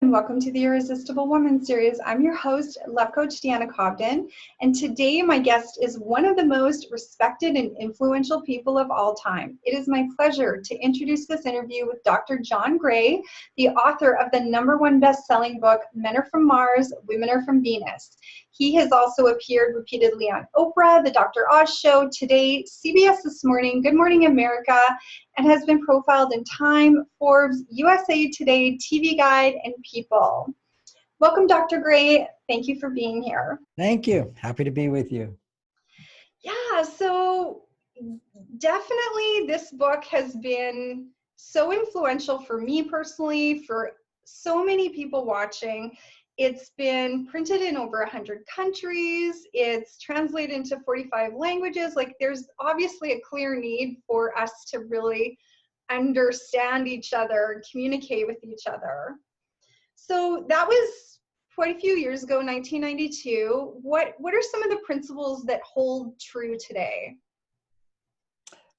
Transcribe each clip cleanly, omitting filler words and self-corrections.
And welcome to the Irresistible Woman series. I'm your host, Love Coach Deanna Cobden, and today my guest is one of the most respected and influential people of all time. It is my pleasure to introduce this interview with Dr. John Gray, the author of the #1 best-selling book, Men Are From Mars, Women Are From Venus. He has also appeared repeatedly on Oprah, The Dr. Oz Show, Today, CBS This Morning, Good Morning America, and has been profiled in Time, Forbes, USA Today, TV Guide, and People. Welcome, Dr. Gray. Thank you for being here. Thank you. Happy to be with you. Yeah, so definitely this book has been so influential for me personally, for so many people watching. It's been printed in over 100 countries. It's translated into 45 languages. Like, there's obviously a clear need for us to really understand each other, communicate with each other. So that was quite a few years ago, 1992. What are some of the principles that hold true today?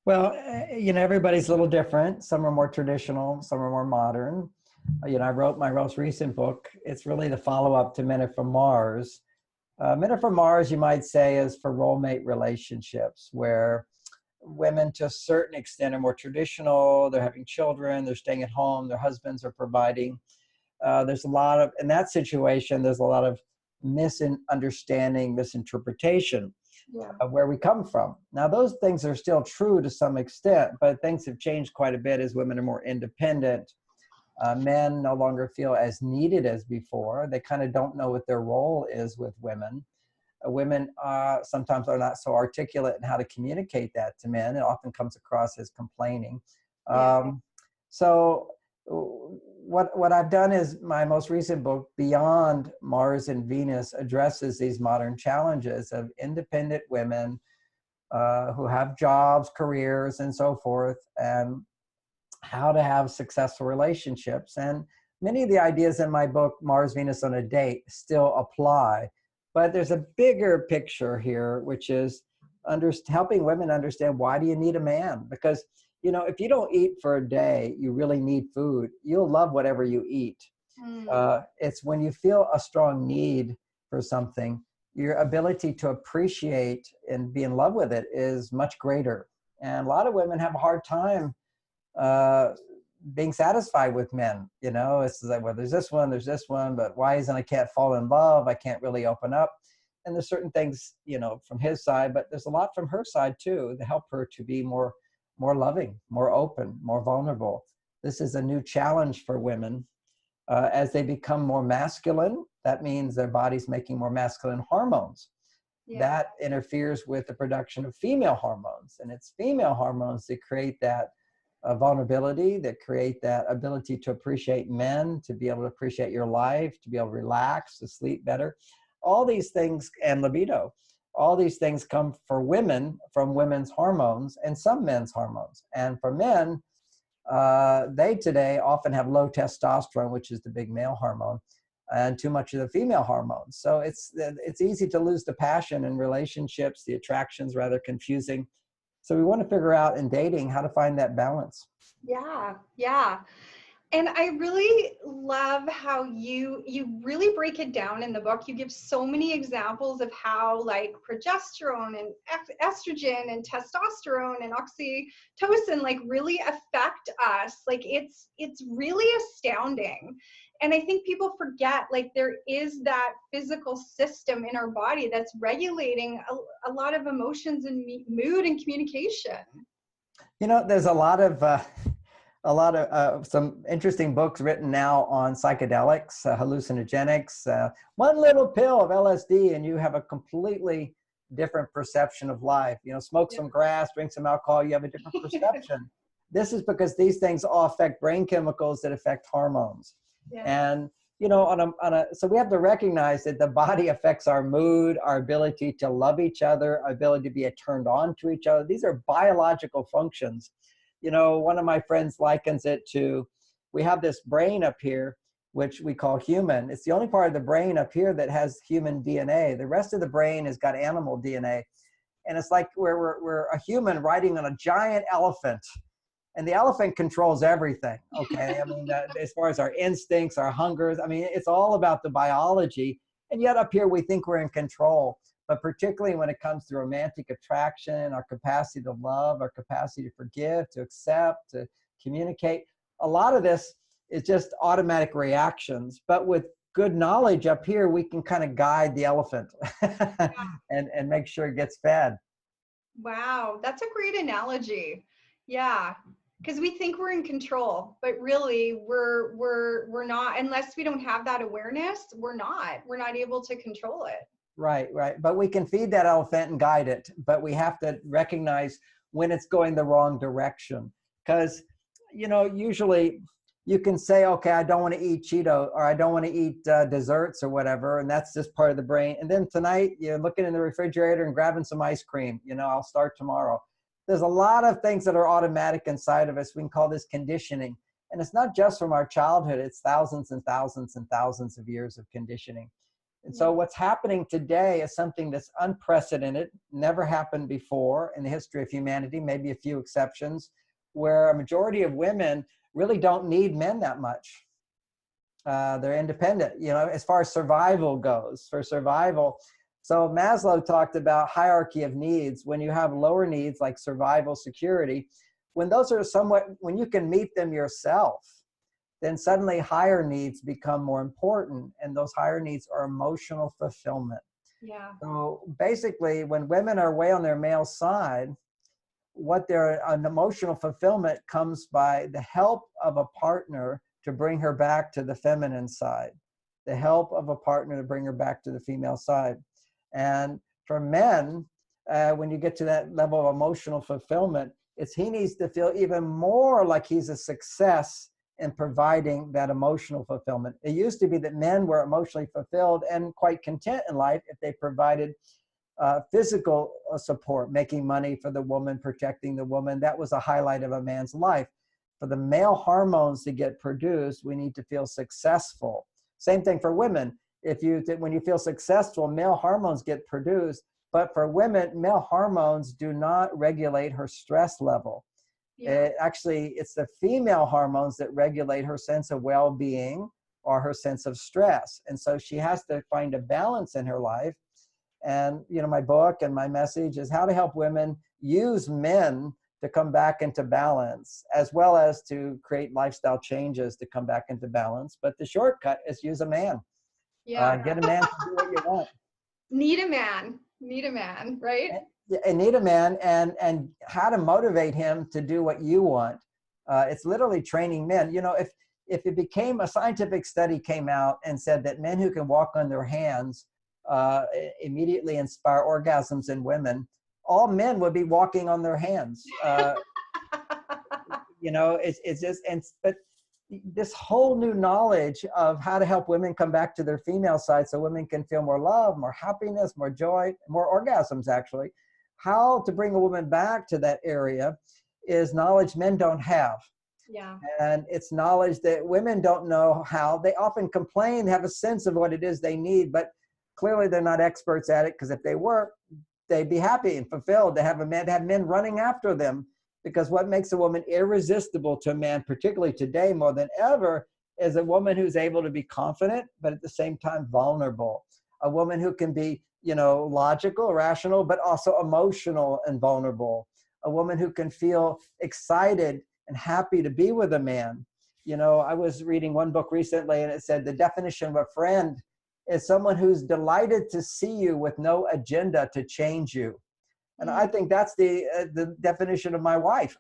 Well, everybody's a little different. Some are more traditional, some are more modern. I wrote my most recent book. It's really the follow-up to Men Are From Mars. Men Are From Mars, you might say, is for role mate relationships, where women to a certain extent are more traditional. They're having children, they're staying at home, their husbands are providing. There's a lot of, in that situation, there's a lot of misunderstanding, misinterpretation of where we come from. Now, those things are still true to some extent, but things have changed quite a bit as women are more independent. Men no longer feel as needed as before. They kind of don't know what their role is with women. Women sometimes are not so articulate in how to communicate that to men. It often comes across as complaining. So what I've done is my most recent book, Beyond Mars and Venus, addresses these modern challenges of independent women who have jobs, careers, and so forth, and how to have successful relationships. And many of the ideas in my book, Mars, Venus on a Date, still apply. But there's a bigger picture here, which is helping women understand, why do you need a man? Because, if you don't eat for a day, you really need food. You'll love whatever you eat. It's when you feel a strong need for something, your ability to appreciate and be in love with it is much greater. And a lot of women have a hard time being satisfied with men. It's like, well, there's this one, but why isn't I can't fall in love? I can't really open up. And there's certain things, from his side, but there's a lot from her side too, to help her to be more loving, more open, more vulnerable. This is a new challenge for women. As they become more masculine, that means their body's making more masculine hormones. That interferes with the production of female hormones. And it's female hormones that create that vulnerability, that create that ability to appreciate men, to be able to appreciate your life, to be able to relax, to sleep better. All these things, and libido, all these things come for women from women's hormones and some men's hormones. And for men, they today often have low testosterone, which is the big male hormone, and too much of the female hormones. So it's easy to lose the passion in relationships. The attraction's rather confusing. So we want to figure out in dating how to find that balance. Yeah. And I really love how you really break it down in the book. You give so many examples of how, like, progesterone and estrogen and testosterone and oxytocin, like, really affect us. Like, it's really astounding. And I think people forget, like, there is that physical system in our body that's regulating a lot of emotions and mood and communication. There's a lot of some interesting books written now on psychedelics, hallucinogenics. One little pill of LSD and you have a completely different perception of life. Smoke some grass, drink some alcohol, you have a different perception. This is because these things all affect brain chemicals that affect hormones. And so we have to recognize that the body affects our mood, our ability to love each other, our ability to be turned on to each other. These are biological functions. One of my friends likens it to, we have this brain up here, which we call human. It's the only part of the brain up here that has human DNA. The rest of the brain has got animal DNA. And it's like we're a human riding on a giant elephant. And the elephant controls everything, okay? I mean, as far as our instincts, our hungers, I mean, it's all about the biology. And yet up here, we think we're in control. But particularly when it comes to romantic attraction, our capacity to love, our capacity to forgive, to accept, to communicate, a lot of this is just automatic reactions. But with good knowledge up here, we can kind of guide the elephant and make sure it gets fed. Wow, that's a great analogy. Yeah, because we think we're in control, but really we're not. Unless we don't have that awareness, we're not able to control it. Right, right. But we can feed that elephant and guide it, but we have to recognize when it's going the wrong direction. Because, usually you can say, okay, I don't want to eat Cheeto, or I don't want to eat desserts or whatever, and that's just part of the brain. And then tonight you're looking in the refrigerator and grabbing some ice cream. I'll start tomorrow. There's a lot of things that are automatic inside of us. We can call this conditioning. And it's not just from our childhood. It's thousands and thousands and thousands of years of conditioning. And so what's happening today is something that's unprecedented, never happened before in the history of humanity, maybe a few exceptions, where a majority of women really don't need men that much. They're independent, as far as survival goes, for survival. So Maslow talked about hierarchy of needs. When you have lower needs like survival, security, when those are when you can meet them yourself, then suddenly higher needs become more important. And those higher needs are emotional fulfillment. Yeah. So basically, when women are way on their male side, an emotional fulfillment comes by the help of a partner to bring her back to the feminine side, the help of a partner to bring her back to the female side. And for men, when you get to that level of emotional fulfillment, he needs to feel even more like he's a success in providing that emotional fulfillment. It used to be that men were emotionally fulfilled and quite content in life if they provided physical support, making money for the woman, protecting the woman. That was a highlight of a man's life. For the male hormones to get produced, we need to feel successful. Same thing for women. When you feel successful, male hormones get produced. But for women, male hormones do not regulate her stress level. Yeah. It's the female hormones that regulate her sense of well-being or her sense of stress. And so she has to find a balance in her life. And, my book and my message is how to help women use men to come back into balance, as well as to create lifestyle changes to come back into balance. But the shortcut is use a man. Yeah. Get a man to do what you want. Need a man, right? And need a man, and how to motivate him to do what you want. It's literally training men. If it became a scientific study came out and said that men who can walk on their hands immediately inspire orgasms in women, all men would be walking on their hands. It's just, but this whole new knowledge of how to help women come back to their female side so women can feel more love, more happiness, more joy, more orgasms, actually. How to bring a woman back to that area is knowledge men don't have. Yeah. And it's knowledge that women don't know how. They often complain, have a sense of what it is they need, but clearly they're not experts at it, because if they were, they'd be happy and fulfilled to have men running after them. Because what makes a woman irresistible to a man, particularly today more than ever, is a woman who's able to be confident, but at the same time vulnerable. A woman who can be, logical, rational, but also emotional and vulnerable. A woman who can feel excited and happy to be with a man. I was reading one book recently, and it said the definition of a friend is someone who's delighted to see you with no agenda to change you. And I think that's the definition of my wife.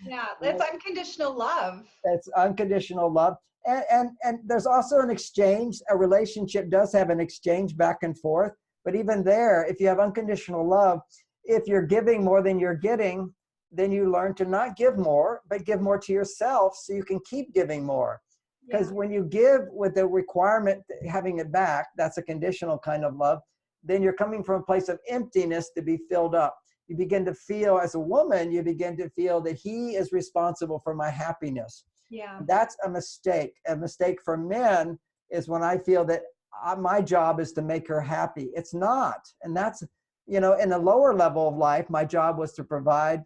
Yeah, that's unconditional love. That's unconditional love. And there's also an exchange. A relationship does have an exchange back and forth. But even there, if you have unconditional love, if you're giving more than you're getting, then you learn to not give more, but give more to yourself so you can keep giving more. Because when you give with the requirement, having it back, that's a conditional kind of love. Then you're coming from a place of emptiness to be filled up. You begin to feel, as a woman, you begin to feel that he is responsible for my happiness. Yeah. That's a mistake. A mistake for men is when I feel that my job is to make her happy. It's not. And that's, in the lower level of life, my job was to provide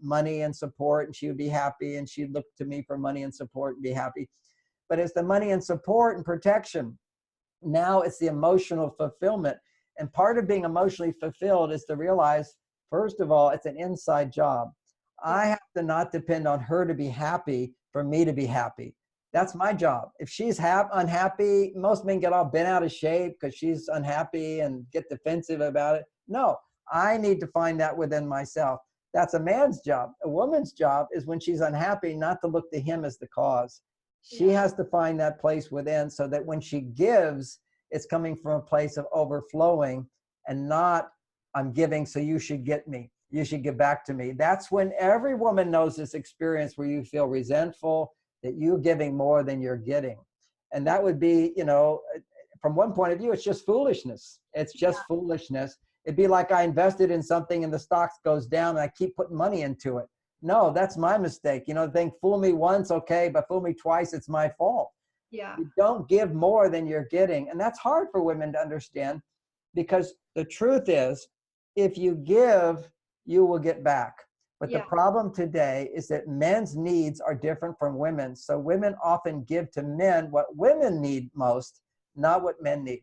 money and support, and she would be happy, and she'd look to me for money and support and be happy. But it's the money and support and protection. Now it's the emotional fulfillment. And part of being emotionally fulfilled is to realize, first of all, it's an inside job. I have to not depend on her to be happy for me to be happy. That's my job. If she's unhappy, most men get all bent out of shape because she's unhappy and get defensive about it. No, I need to find that within myself. That's a man's job. A woman's job is when she's unhappy, not to look to him as the cause. She has to find that place within so that when she gives, it's coming from a place of overflowing and not, I'm giving, so you should get me. You should give back to me. That's when every woman knows this experience where you feel resentful, that you're giving more than you're getting. And that would be, from one point of view, it's just foolishness. It's just foolishness. It'd be like I invested in something and the stock goes down and I keep putting money into it. No, that's my mistake. Think fool me once, okay, but fool me twice, it's my fault. Yeah. You don't give more than you're getting. And that's hard for women to understand, because the truth is, if you give, you will get back. But the problem today is that men's needs are different from women's. So women often give to men what women need most, not what men need.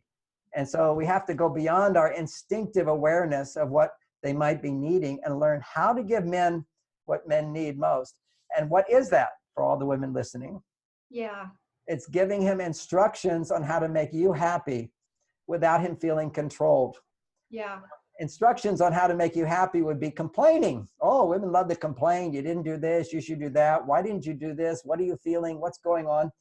And so we have to go beyond our instinctive awareness of what they might be needing and learn how to give men what men need most. And what is that for all the women listening? Yeah. It's giving him instructions on how to make you happy without him feeling controlled. Yeah. Instructions on how to make you happy would be complaining. Oh, women love to complain. You didn't do this. You should do that. Why didn't you do this? What are you feeling? What's going on?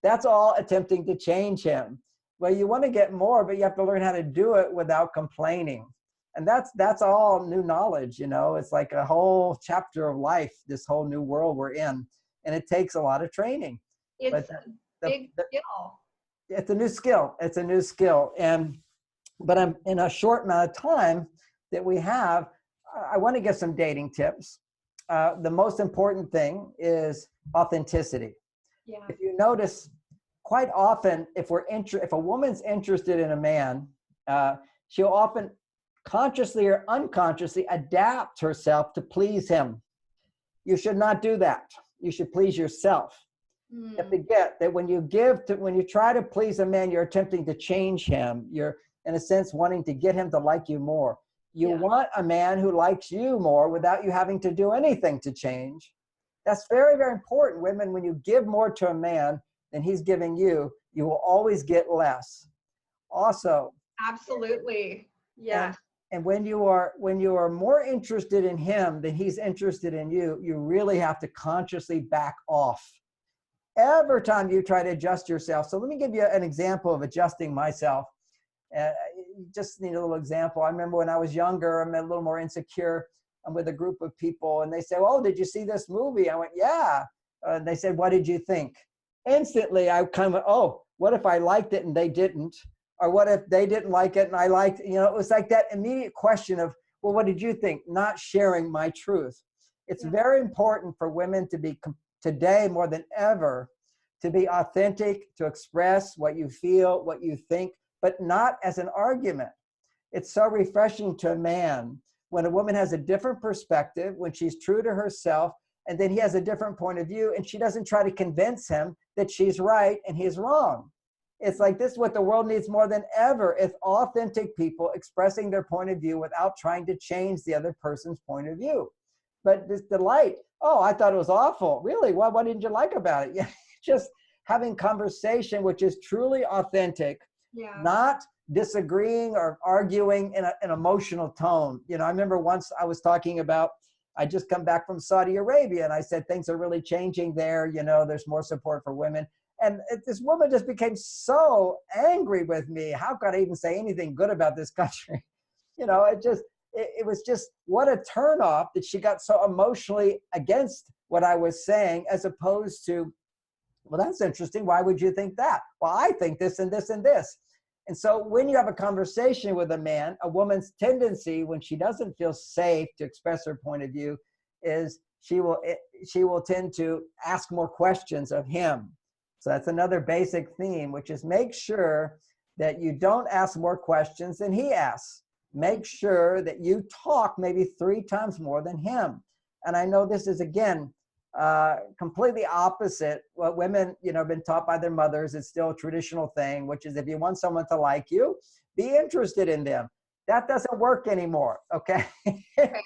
That's all attempting to change him. Well, you want to get more, but you have to learn how to do it without complaining. And that's all new knowledge. It's like a whole chapter of life, this whole new world we're in. And it takes a lot of training. It's a big skill. It's a new skill. It's a new skill. But I'm in a short amount of time that we have, I want to give some dating tips. The most important thing is authenticity. Yeah. If you notice, quite often, if a woman's interested in a man, she'll often consciously or unconsciously adapt herself to please him. You should not do that. You should please yourself. You have to get that when you try to please a man, you're attempting to change him. You're, in a sense, wanting to get him to like you more. You want a man who likes you more without you having to do anything to change. That's very, very important. Women, when you give more to a man than he's giving you, you will always get less. Also, absolutely. Yeah. And when you are more interested in him than he's interested in you, you really have to consciously back off. Every time you try to adjust yourself. So let me give you an example of adjusting myself. Just need a little example. I remember when I was younger, I'm a little more insecure. I'm with a group of people and they say, "Oh, did you see this movie?" I went, "Yeah." They said, "What did you think?" Instantly, I kind of, "Oh, what if I liked it and they didn't? Or what if they didn't like it and I liked it?" It was like that immediate question of, "Well, what did you think?" Not sharing my truth. It's very important for women to be, today more than ever, to be authentic, to express what you feel, what you think, but not as an argument. It's so refreshing to a man when a woman has a different perspective, when she's true to herself, and then he has a different point of view, and she doesn't try to convince him that she's right and he's wrong. It's like this is what the world needs more than ever. It's authentic people expressing their point of view without trying to change the other person's point of view. But this delight, "Oh, I thought it was awful." Really? What didn't you like about it? Yeah, just having conversation which is truly authentic, not disagreeing or arguing in an emotional tone. I remember once I was talking about, I just come back from Saudi Arabia, and I said things are really changing there. There's more support for women. And this woman just became so angry with me. How could I even say anything good about this country? It was just, what a turnoff that she got so emotionally against what I was saying, as opposed to, "Well, that's interesting. Why would you think that?" "Well, I think this and this and this." And so when you have a conversation with a man, a woman's tendency, when she doesn't feel safe to express her point of view, is she will tend to ask more questions of him. So that's another basic theme, which is make sure that you don't ask more questions than he asks. Make sure that you talk maybe 3 times more than him. And I know this is, again, completely opposite what women, have been taught by their mothers. It's still a traditional thing, which is if you want someone to like you, be interested in them. That doesn't work anymore, okay? Okay.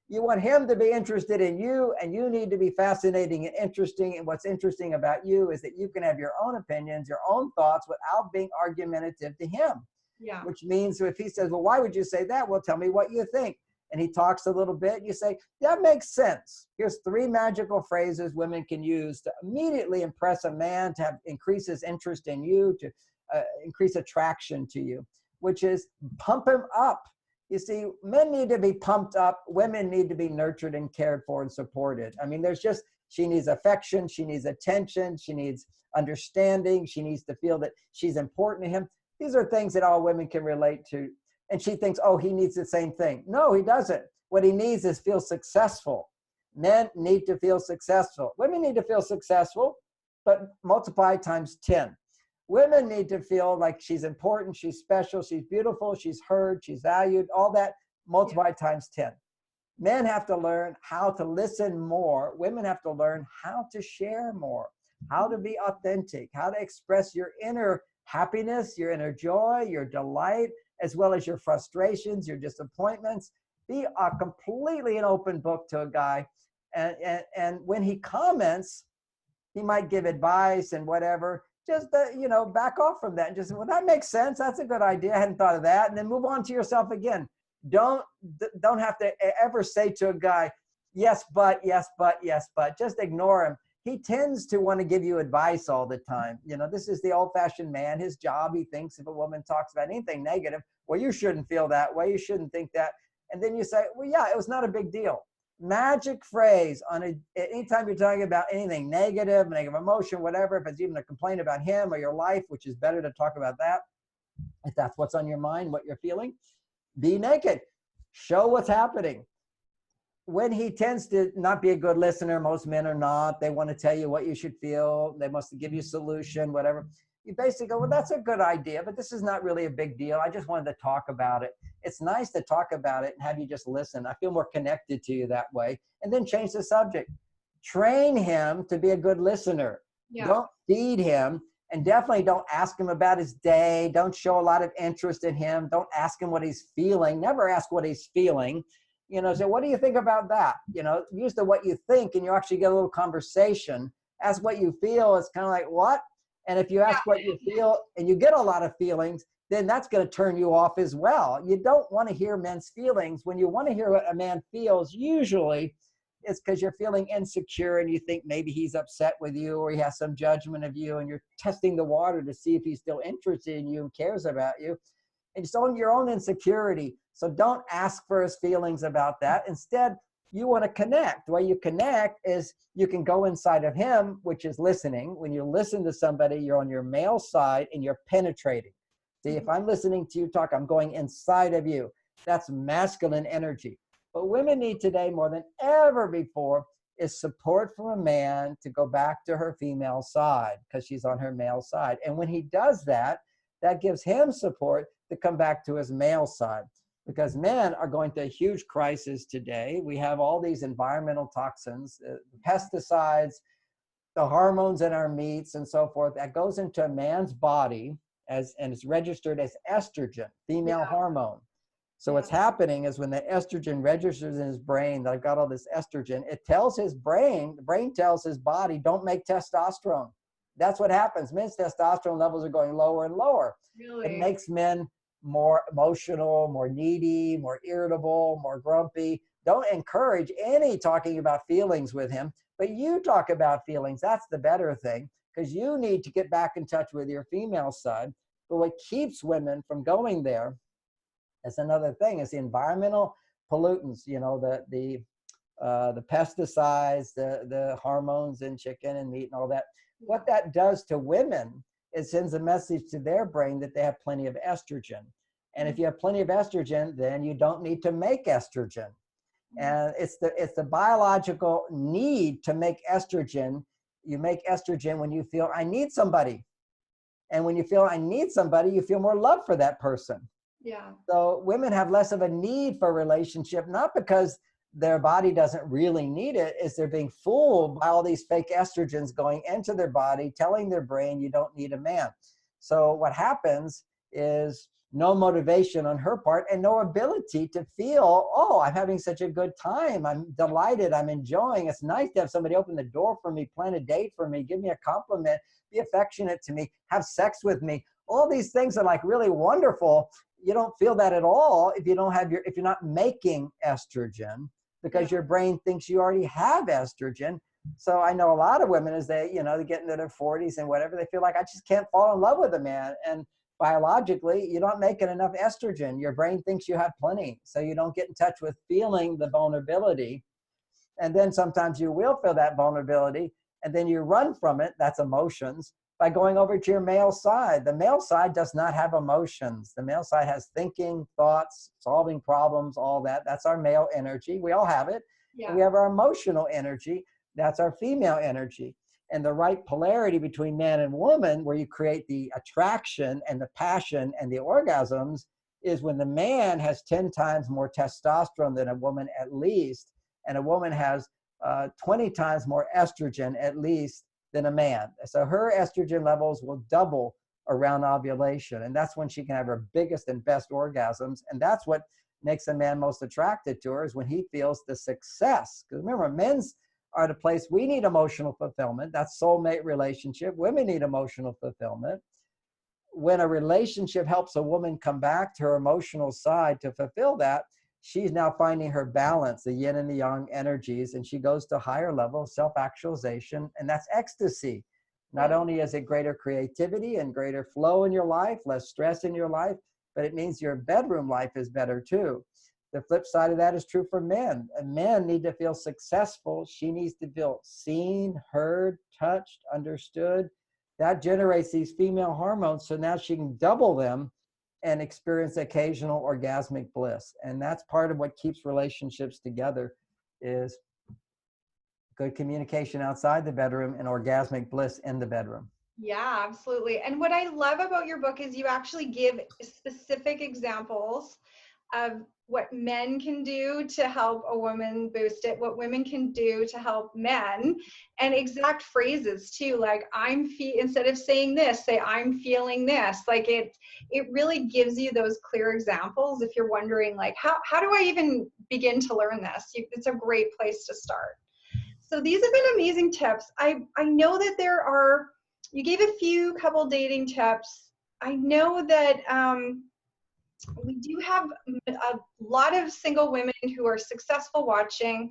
You want him to be interested in you, and you need to be fascinating and interesting. And what's interesting about you is that you can have your own opinions, your own thoughts without being argumentative to him. Yeah. Which means if he says, well, why would you say that? Well, tell me what you think. And he talks a little bit, you say, that makes sense. Here's 3 magical phrases women can use to immediately impress a man, to increase his interest in you, to increase attraction to you, which is pump him up. You see, men need to be pumped up. Women need to be nurtured and cared for and supported. I mean, she needs affection. She needs attention. She needs understanding. She needs to feel that she's important to him. These are things that all women can relate to. And she thinks, oh, he needs the same thing. No, he doesn't. What he needs is feel successful. Men need to feel successful. Women need to feel successful, but multiply times 10. Women need to feel like she's important, she's special, she's beautiful, she's heard, she's valued, all that multiplied times 10. Men have to learn how to listen more. Women have to learn how to share more, how to be authentic, how to express your inner happiness, your inner joy, your delight, as well as your frustrations, your disappointments. Be completely an open book to a guy. And when he comments, he might give advice and whatever. Just, back off from that and just, well, that makes sense. That's a good idea. I hadn't thought of that. And then move on to yourself again. Don't have to ever say to a guy, yes, but, yes, but, yes, but. Just ignore him. He tends to want to give you advice all the time. This is the old-fashioned man. His job, he thinks if a woman talks about anything negative, well, you shouldn't feel that way. You shouldn't think that. And then you say, well, yeah, it was not a big deal. Magic phrase anytime you're talking about anything negative emotion, whatever, if it's even a complaint about him or your life, which is better to talk about that. If that's what's on your mind, what you're feeling, be naked. Show what's happening. When he tends to not be a good listener, most men are not. They want to tell you what you should feel. They must give you a solution, whatever. You basically go, well, that's a good idea, but this is not really a big deal. I just wanted to talk about it. It's nice to talk about it and have you just listen. I feel more connected to you that way. And then change the subject. Train him to be a good listener. Yeah. Don't feed him. And definitely don't ask him about his day. Don't show a lot of interest in him. Don't ask him what he's feeling. Never ask what he's feeling. Say, what do you think about that? Use the what you think and you actually get a little conversation. Ask what you feel. It's kind of like, what? And if you ask what you feel and you get a lot of feelings, then that's going to turn you off as well. You don't want to hear men's feelings. When you want to hear what a man feels, usually it's because you're feeling insecure and you think maybe he's upset with you or he has some judgment of you and you're testing the water to see if he's still interested in you and cares about you. And it's on your own insecurity. So don't ask for his feelings about that. Instead, you want to connect. The way you connect is you can go inside of him, which is listening. When you listen to somebody, you're on your male side and you're penetrating. See, if I'm listening to you talk, I'm going inside of you. That's masculine energy. What women need today more than ever before is support from a man to go back to her female side because she's on her male side. And when he does that, that gives him support to come back to his male side. Because men are going through a huge crisis today. We have all these environmental toxins, the pesticides, the hormones in our meats and so forth that goes into a man's body and it's registered as estrogen, female hormone. So what's happening is when the estrogen registers in his brain, that I've got all this estrogen, it tells his brain, the brain tells his body, don't make testosterone. That's what happens. Men's testosterone levels are going lower and lower. Really? It makes men more emotional, more needy, more irritable, more grumpy. Don't encourage any talking about feelings with him, but you talk about feelings. That's the better thing because you need to get back in touch with your female side. But what keeps women from going there is another thing, is the environmental pollutants, the pesticides, the hormones in chicken and meat and all that. What that does to women, it sends a message to their brain that they have plenty of estrogen. And if you have plenty of estrogen, then you don't need to make estrogen. And it's the biological need to make estrogen. You make estrogen when you feel, I need somebody. And when you feel I need somebody, you feel more love for that person. Yeah. So women have less of a need for a relationship, not because their body doesn't really need it is they're being fooled by all these fake estrogens going into their body, telling their brain you don't need a man. So what happens is no motivation on her part and no ability to feel, oh, I'm having such a good time. I'm delighted. I'm enjoying. It's nice to have somebody open the door for me, plan a date for me, give me a compliment, be affectionate to me, have sex with me. All these things are like really wonderful. You don't feel that at all if you don't have if you're not making estrogen, because your brain thinks you already have estrogen. So I know a lot of women as they get into their 40s and whatever, they feel like I just can't fall in love with a man. And biologically, you're not making enough estrogen. Your brain thinks you have plenty. So you don't get in touch with feeling the vulnerability. And then sometimes you will feel that vulnerability and then you run from it. That's emotions, by going over to your male side. The male side does not have emotions. The male side has thinking, thoughts, solving problems, all that. That's our male energy. We all have it. Yeah. And we have our emotional energy. That's our female energy. And the right polarity between man and woman, where you create the attraction and the passion and the orgasms, is when the man has 10 times more testosterone than a woman at least, and a woman has 20 times more estrogen at least than a man. So her estrogen levels will double around ovulation. And that's when she can have her biggest and best orgasms. And that's what makes a man most attracted to her, is when he feels the success. Because remember, men's are the place we need emotional fulfillment. That's soulmate relationship. Women need emotional fulfillment. When a relationship helps a woman come back to her emotional side to fulfill that, she's now finding her balance, the yin and the yang energies, and she goes to higher level self-actualization, and that's ecstasy. Not only is it greater creativity and greater flow in your life, less stress in your life, but it means your bedroom life is better too. The flip side of that is true for men. And men need to feel successful. She needs to feel seen, heard, touched, understood. That generates these female hormones, so now she can double them and experience occasional orgasmic bliss. And that's part of what keeps relationships together, is good communication outside the bedroom and orgasmic bliss in the bedroom. Yeah, absolutely. And what I love about your book is you actually give specific examples of what men can do to help a woman boost it, what women can do to help men, and exact phrases too, like instead of saying this, say I'm feeling this. Like it really gives you those clear examples if you're wondering like how do I even begin to learn this? It's a great place to start. So these have been amazing tips. I know that you gave a few couple dating tips. I know that we do have a lot of single women who are successful watching.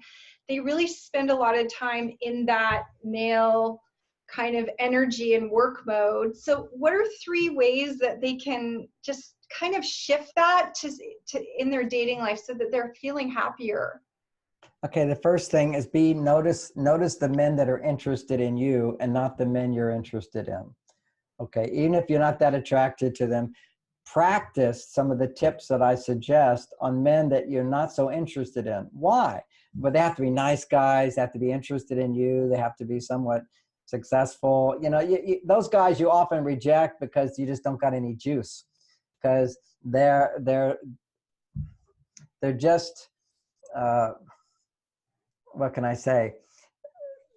They really spend a lot of time in that male kind of energy and work mode. So what are 3 ways that they can just kind of shift that to in their dating life so that they're feeling happier? Okay, the first thing is notice the men that are interested in you and not the men you're interested in. Okay, even if you're not that attracted to them, practice some of the tips that I suggest on men that you're not so interested in. Why? But they have to be nice guys, they have to be interested in you, they have to be somewhat successful. Those guys you often reject because you just don't got any juice, because they're just what can I say?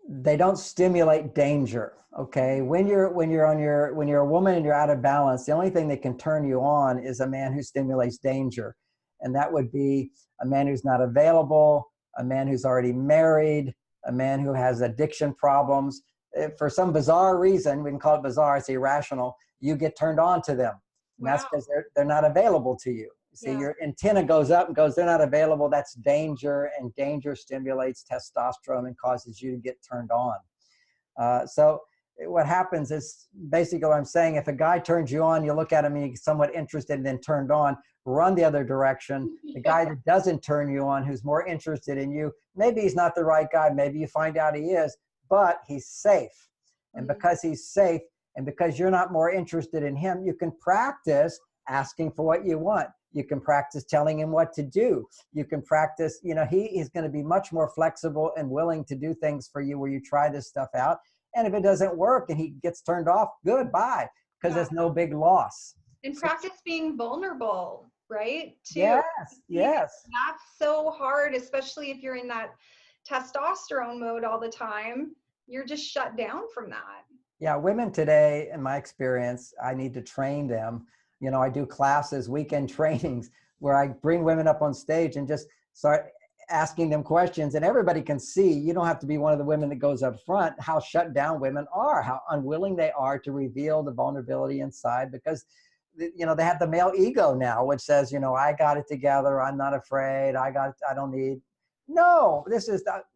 They don't stimulate danger. Okay, when you're a woman and you're out of balance, the only thing that can turn you on is a man who stimulates danger, and that would be a man who's not available, a man who's already married, a man who has addiction problems. If for some bizarre reason, we can call it bizarre, it's irrational, you get turned on to them. And that's because they're not available to you. See, your antenna goes up and goes, they're not available. That's danger, and danger stimulates testosterone and causes you to get turned on. So what happens is basically what I'm saying, if a guy turns you on, you look at him and you're somewhat interested and then turned on, run the other direction. The guy that doesn't turn you on, who's more interested in you, maybe he's not the right guy. Maybe you find out he is, but he's safe. And because he's safe and because you're not more interested in him, you can practice asking for what you want. You can practice telling him what to do. You can practice, he is going to be much more flexible and willing to do things for you where you try this stuff out. And if it doesn't work and he gets turned off, goodbye, because there's no big loss. And practice being vulnerable. right? Too. Yes, yes. That's so hard, especially if you're in that testosterone mode all the time. You're just shut down from that. Yeah, women today, in my experience, I need to train them. You know, I do classes, weekend trainings, where I bring women up on stage and just start asking them questions. And everybody can see, you don't have to be one of the women that goes up front, how shut down women are, how unwilling they are to reveal the vulnerability inside, because, you know, they have the male ego now, which says, you know, I got it together, I'm not afraid, I don't need. No,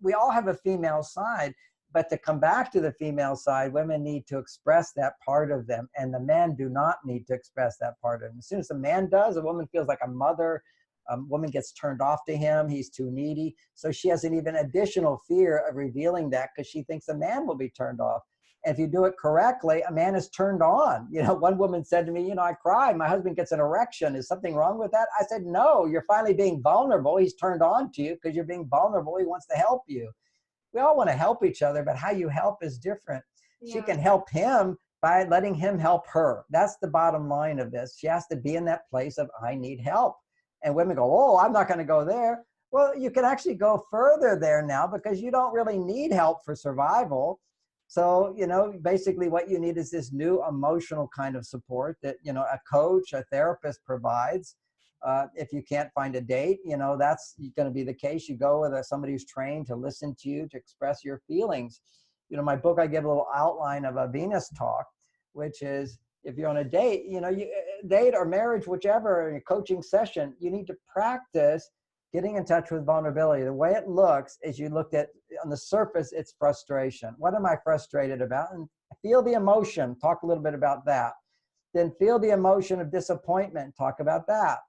we all have a female side. But to come back to the female side, women need to express that part of them, and the men do not need to express that part of them. As soon as a man does, a woman feels like a mother. A woman gets turned off to him. He's too needy. So she has an even additional fear of revealing that because she thinks a man will be turned off. And if you do it correctly, a man is turned on. You know, one woman said to me, you know, I cry, my husband gets an erection. Is something wrong with that? I said, no, you're finally being vulnerable. He's turned on to you because you're being vulnerable. He wants to help you. We all want to help each other, but how you help is different. Yeah. She can help him by letting him help her. That's the bottom line of this. She has to be in that place of, I need help. And women go, oh, I'm not going to go there. Well, you can actually go further there now because you don't really need help for survival. So, you know, basically what you need is this new emotional kind of support that, you know, a coach, a therapist provides. If you can't find a date, you know, that's going to be the case. You go with somebody who's trained to listen to you, to express your feelings. You know, my book, I give a little outline of a Venus talk, which is if you're on a date, you know, date or marriage, whichever, in a coaching session, you need to practice getting in touch with vulnerability. The way it looks is you looked at, on the surface, it's frustration. What am I frustrated about? And feel the emotion. Talk a little bit about that. Then feel the emotion of disappointment. Talk about that.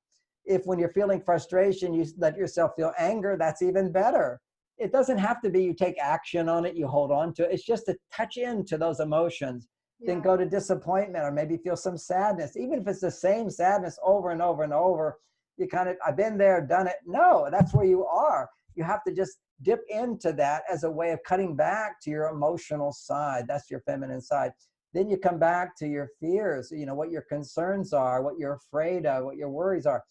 If when you're feeling frustration, you let yourself feel anger, that's even better. It doesn't have to be you take action on it, you hold on to it. It's just to touch into those emotions. Yeah. Then go to disappointment or maybe feel some sadness. Even if it's the same sadness over and over and over, you kind of, I've been there, done it. No, that's where you are. You have to just dip into that as a way of cutting back to your emotional side. That's your feminine side. Then you come back to your fears, you know, what your concerns are, what you're afraid of, what your worries are.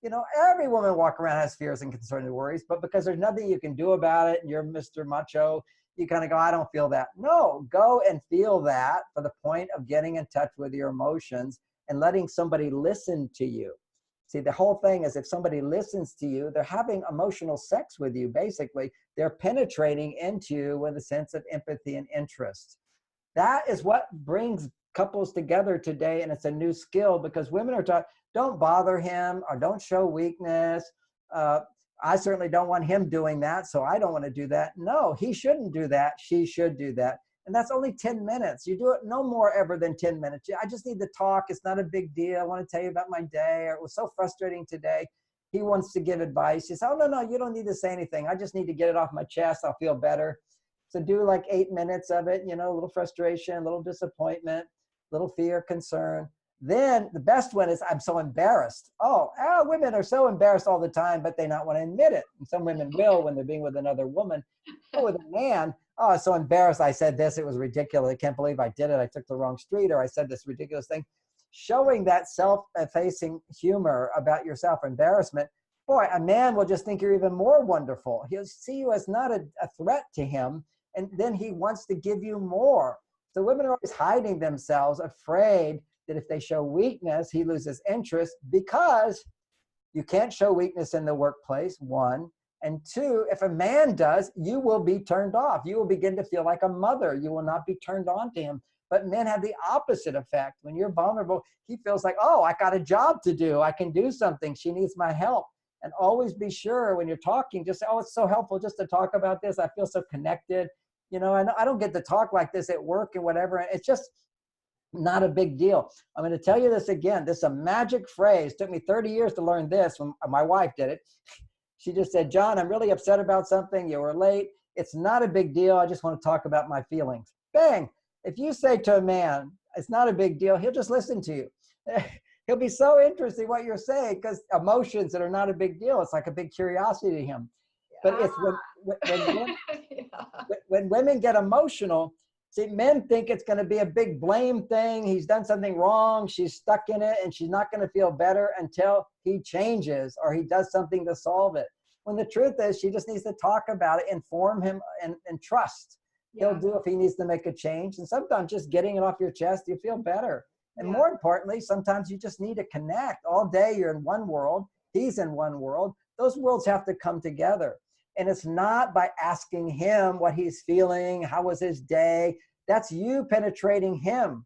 You know, every woman walk around has fears and concerns and worries, but because there's nothing you can do about it and you're Mr. Macho, you kind of go, I don't feel that. No, go and feel that for the point of getting in touch with your emotions and letting somebody listen to you. See, the whole thing is if somebody listens to you, they're having emotional sex with you, basically. They're penetrating into you with a sense of empathy and interest. That is what brings couples together today, and it's a new skill because women are taught, don't bother him or don't show weakness. I certainly don't want him doing that, so I don't want to do that. No, he shouldn't do that. She should do that. And that's only 10 minutes. You do it no more ever than 10 minutes. I just need to talk. It's not a big deal. I want to tell you about my day, or it was so frustrating today. He wants to give advice. He says, oh, no, you don't need to say anything. I just need to get it off my chest. I'll feel better. So do like 8 minutes of it, you know, a little frustration, a little disappointment, a little fear, concern. Then the best one is, I'm so embarrassed. Women are so embarrassed all the time, but they not want to admit it. And some women will when they're being with another woman. But with a man, oh, I'm so embarrassed. I said this, it was ridiculous. I can't believe I did it. I took the wrong street, or I said this ridiculous thing. Showing that self-effacing humor about your self-embarrassment, boy, a man will just think you're even more wonderful. He'll see you as not a threat to him, and then he wants to give you more. So women are always hiding themselves, afraid that if they show weakness, he loses interest, because you can't show weakness in the workplace, one. And two, if a man does, you will be turned off. You will begin to feel like a mother. You will not be turned on to him. But men have the opposite effect. When you're vulnerable, he feels like, oh, I got a job to do. I can do something. She needs my help. And always be sure when you're talking, just say, oh, it's so helpful just to talk about this. I feel so connected. You know, I don't get to talk like this at work and whatever. It's just not a big deal. I'm going to tell you this again. This is a magic phrase. It took me 30 years to learn this when my wife did it. She just said, John, I'm really upset about something. You were late. It's not a big deal. I just want to talk about my feelings. Bang. If you say to a man, it's not a big deal, he'll just listen to you. He'll be so interested in what you're saying, because emotions that are not a big deal, it's like a big curiosity to him. But it's when women get emotional, See, men think it's going to be a big blame thing. He's done something wrong. She's stuck in it and she's not going to feel better until he changes or he does something to solve it. When the truth is, she just needs to talk about it, inform him, and trust. Yeah. He'll do if he needs to make a change. And sometimes just getting it off your chest, you feel better. And more importantly, sometimes you just need to connect. All day you're in one world, he's in one world. Those worlds have to come together. And it's not by asking him what he's feeling, how was his day. That's you penetrating him.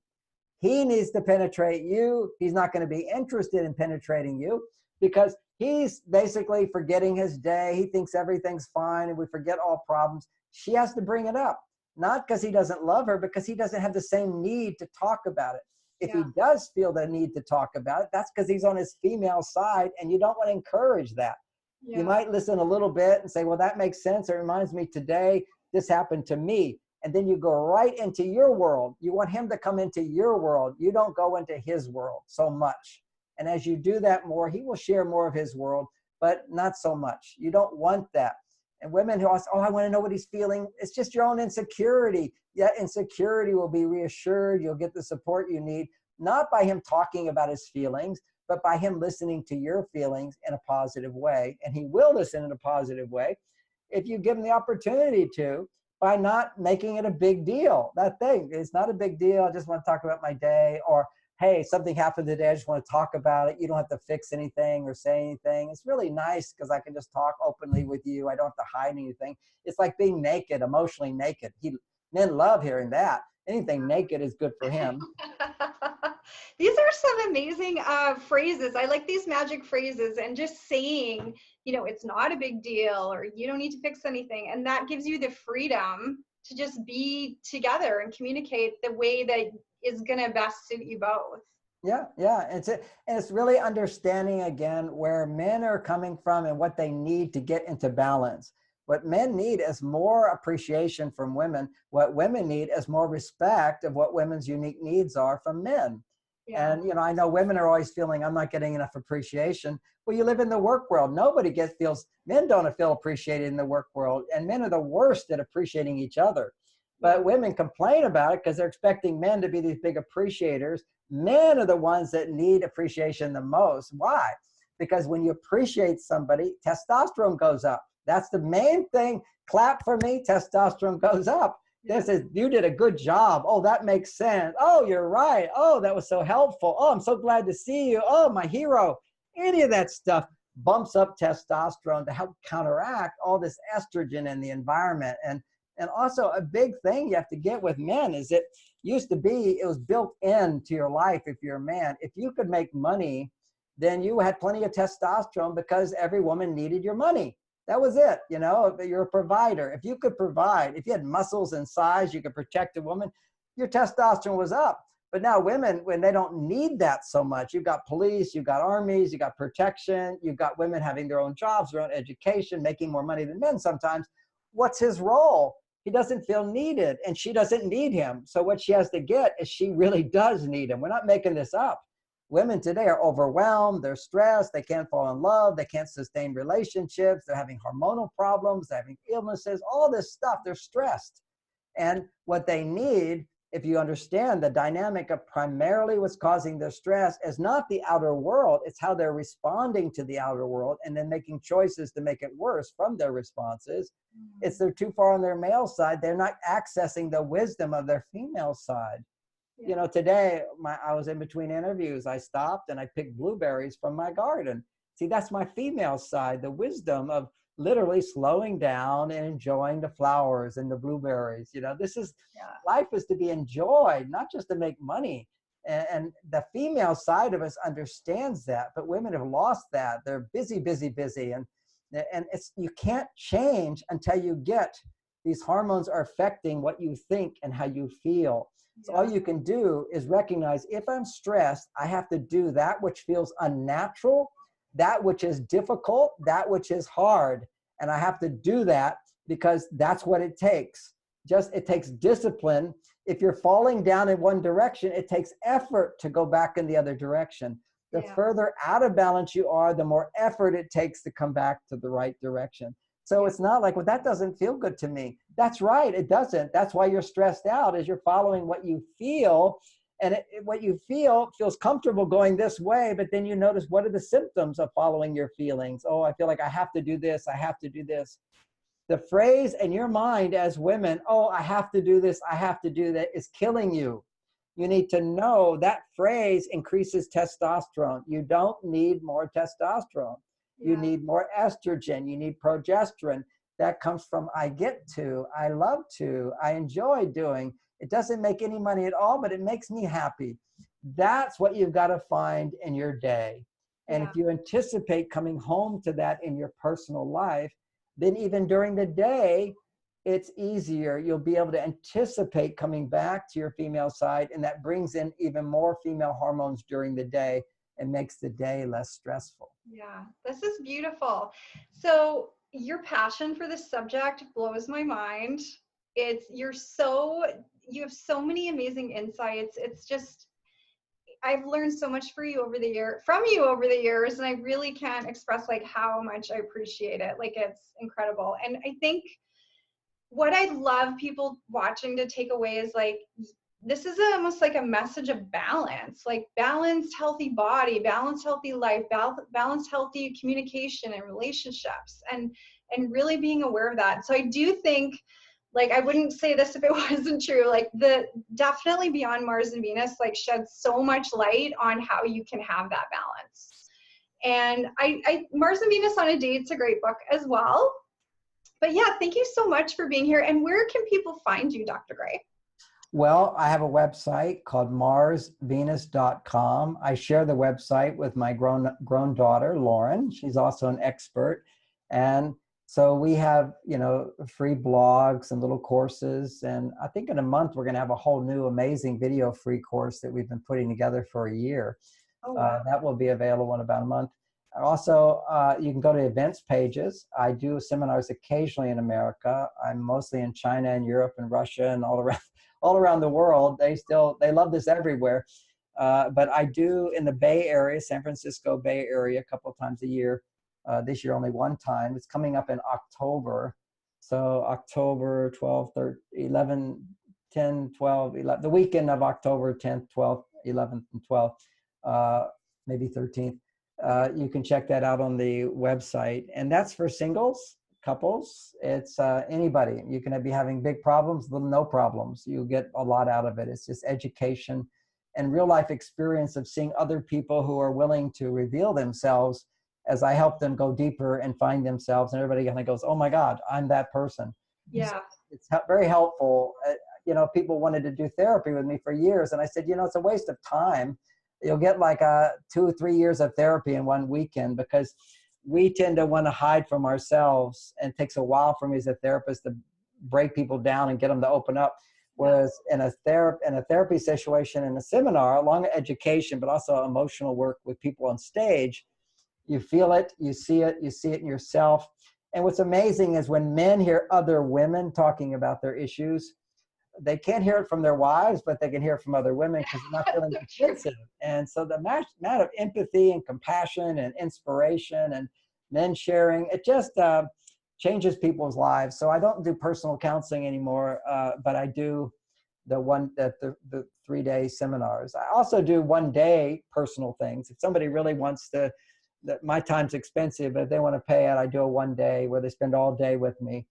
He needs to penetrate you. He's not going to be interested in penetrating you because he's basically forgetting his day. He thinks everything's fine and we forget all problems. She has to bring it up, not because he doesn't love her, because he doesn't have the same need to talk about it. If he does feel the need to talk about it, that's because he's on his female side, and you don't want to encourage that. Yeah. You might listen a little bit and say, well, that makes sense. It reminds me today, this happened to me. And then you go right into your world. You want him to come into your world. You don't go into his world so much. And as you do that more, he will share more of his world, but not so much. You don't want that. And women who ask, oh, I want to know what he's feeling. It's just your own insecurity. That insecurity will be reassured. You'll get the support you need, not by him talking about his feelings, but by him listening to your feelings in a positive way. And he will listen in a positive way if you give him the opportunity to, by not making it a big deal. That thing, it's not a big deal. I just want to talk about my day. Or, hey, something happened today. I just want to talk about it. You don't have to fix anything or say anything. It's really nice because I can just talk openly with you. I don't have to hide anything. It's like being naked, emotionally naked. Men love hearing that. Anything naked is good for him. These are some amazing phrases. I like these magic phrases, and just saying, it's not a big deal, or you don't need to fix anything. And that gives you the freedom to just be together and communicate the way that is going to best suit you both. Yeah. And it's really understanding again where men are coming from and what they need to get into balance. What men need is more appreciation from women. What women need is more respect of what women's unique needs are from men. Yeah. And, I know women are always feeling, I'm not getting enough appreciation. Well, you live in the work world. Nobody men don't feel appreciated in the work world. And men are the worst at appreciating each other. But women complain about it because they're expecting men to be these big appreciators. Men are the ones that need appreciation the most. Why? Because when you appreciate somebody, testosterone goes up. That's the main thing. Clap for me, testosterone goes up. This is, you did a good job. Oh, that makes sense. Oh, you're right. Oh, that was so helpful. Oh, I'm so glad to see you. Oh, my hero. Any of that stuff bumps up testosterone to help counteract all this estrogen in the environment. And also a big thing you have to get with men is it was built into your life if you're a man. If you could make money, then you had plenty of testosterone because every woman needed your money. That was it. You're a provider. If you could provide, if you had muscles and size, you could protect a woman, your testosterone was up. But now women, when they don't need that so much, you've got police, you've got armies, you've got protection, you've got women having their own jobs, their own education, making more money than men sometimes. What's his role? He doesn't feel needed, and she doesn't need him. So what she has to get is she really does need him. We're not making this up. Women today are overwhelmed, they're stressed, they can't fall in love, they can't sustain relationships, they're having hormonal problems, they're having illnesses, all this stuff, they're stressed. And what they need, if you understand the dynamic of primarily what's causing their stress, is not the outer world, it's how they're responding to the outer world and then making choices to make it worse from their responses. It's they're too far on their male side, they're not accessing the wisdom of their female side. Today, I was in between interviews. I stopped and I picked blueberries from my garden. See, that's my female side, the wisdom of literally slowing down and enjoying the flowers and the blueberries. Life is to be enjoyed, not just to make money. And the female side of us understands that, but women have lost that. They're busy. And you can't change until you get these hormones are affecting what you think and how you feel. So all you can do is recognize if I'm stressed, I have to do that which feels unnatural, that which is difficult, that which is hard. And I have to do that because that's what it takes. It takes discipline. If you're falling down in one direction, it takes effort to go back in the other direction. The further out of balance you are, the more effort it takes to come back to the right direction. So it's not like, well, that doesn't feel good to me. That's right, it doesn't. That's why you're stressed out, is you're following what you feel. And what you feel feels comfortable going this way, but then you notice, what are the symptoms of following your feelings? Oh, I feel like I have to do this, I have to do this. The phrase in your mind as women, oh, I have to do this, I have to do that, is killing you. You need to know that phrase increases testosterone. You don't need more testosterone. You Yeah. need more estrogen. You need progesterone. That comes from I get to, I love to, I enjoy doing. It doesn't make any money at all, but it makes me happy. That's what you've got to find in your day. And Yeah. if you anticipate coming home to that in your personal life, then even during the day, it's easier. You'll be able to anticipate coming back to your female side, and that brings in even more female hormones during the day and makes the day less stressful. Yeah, this is beautiful. So your passion for this subject blows my mind. You have so many amazing insights. It's just, I've learned so much from you over the years, and I really can't express like how much I appreciate it. Like, it's incredible. And I think what I'd love people watching to take away is like, this is almost like a message of balance, like balanced, healthy body, balanced, healthy life, balanced, healthy communication and relationships, and really being aware of that. So I do think, like, I wouldn't say this if it wasn't true, like the definitely Beyond Mars and Venus like sheds so much light on how you can have that balance. And I Mars and Venus on a Date's a great book as well. But yeah, thank you so much for being here. And where can people find you, Dr. Gray? Well, I have a website called marsvenus.com. I share the website with my grown daughter, Lauren. She's also an expert. And so we have, free blogs and little courses. And I think in a month, we're going to have a whole new amazing video free course that we've been putting together for a year. Oh, wow. That will be available in about a month. Also, you can go to events pages. I do seminars occasionally in America. I'm mostly in China and Europe and Russia and all around the world. They love this everywhere. But I do in the Bay Area, San Francisco Bay Area, a couple of times a year. This year only one time. It's coming up in October. So October 12, 13, 11, 10, 12, 11, the weekend of October 10th, 12th, 11th, and 12th, maybe 13th. You can check that out on the website. And that's for singles, couples. It's anybody. You can be having big problems, little no problems. You get a lot out of it. It's just education and real life experience of seeing other people who are willing to reveal themselves as I help them go deeper and find themselves. And everybody kind of goes, oh my God, I'm that person. Yeah. So it's very helpful. People wanted to do therapy with me for years. And I said, it's a waste of time. You'll get like 2 or 3 years of therapy in one weekend, because we tend to want to hide from ourselves, and it takes a while for me as a therapist to break people down and get them to open up. Whereas in a therapy situation, in a seminar, along with education, but also emotional work with people on stage, you feel it, you see it in yourself. And what's amazing is when men hear other women talking about their issues, they can't hear it from their wives, but they can hear it from other women because they're not feeling defensive. And so the amount of empathy and compassion and inspiration and men sharing, it just changes people's lives. So I don't do personal counseling anymore, but I do the 3-day seminars. I also do 1-day personal things. If somebody really wants to, my time's expensive, but if they want to pay it, I do a 1 day where they spend all day with me.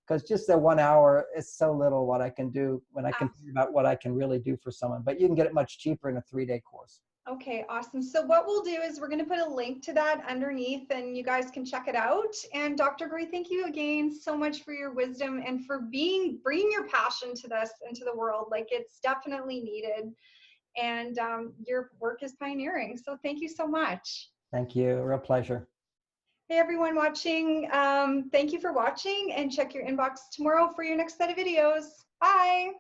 Because just the 1 hour is so little what I can do when I can think about what I can really do for someone. But you can get it much cheaper in a 3-day course. Okay, awesome. So what we'll do is we're going to put a link to that underneath, and you guys can check it out. And Dr. Gray, thank you again so much for your wisdom and for bringing your passion to this into the world. Like, it's definitely needed, and your work is pioneering. So thank you so much. Thank you. Real pleasure. Hey, everyone watching. Thank you for watching, and check your inbox tomorrow for your next set of videos. Bye.